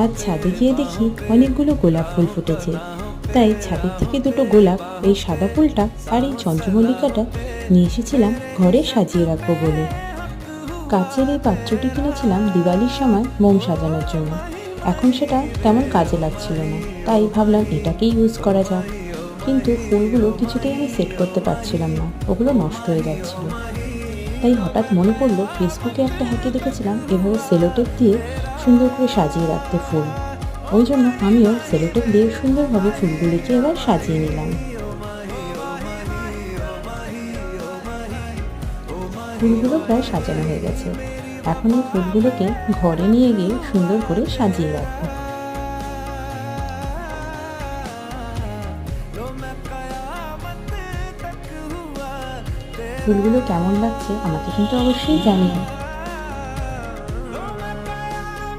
আজ ছাদে গিয়ে দেখি অনেকগুলো গোলাপ ফুল ফুটেছে। তাই ছাদের থেকে দুটো গোলাপ, এই সাদা ফুলটা আর এই চন্দ্রমল্লিকাটা নিয়ে এসেছিলাম ঘরে সাজিয়ে রাখবো বলে। কাচের এই পাত্রটি কিনেছিলাম দিওয়ালির সময় মোম সাজানোর জন্য। এখন সেটা তেমন কাজে লাগছিল না, তাই ভাবলাম এটাকেই ইউজ করা যাক। কিন্তু ফুলগুলো কিছুতেই আমি সেট করতে পারছিলাম না, ওগুলো নষ্ট হয়ে যাচ্ছিল। তাই হঠাৎ মনে পড়লো ফেসবুকে একটা হ্যাকে দেখেছিলাম এভাবে সেলোটেপ দিয়ে সুন্দর করে সাজিয়ে রাখতে ফুল। ওই জন্য আমিও সেলোটেপ দিয়ে সুন্দরভাবে ফুলগুলিকে এবার সাজিয়ে নিলাম। ফুলগুলো প্রায় সাজানো হয়ে গেছে। এখন এই ফুলগুলোকে ঘরে নিয়ে গিয়ে সুন্দর করে সাজিয়ে রাখবো। ফুলগুলো কেমন লাগছে আমাকে কিন্তু অবশ্যই জানিও।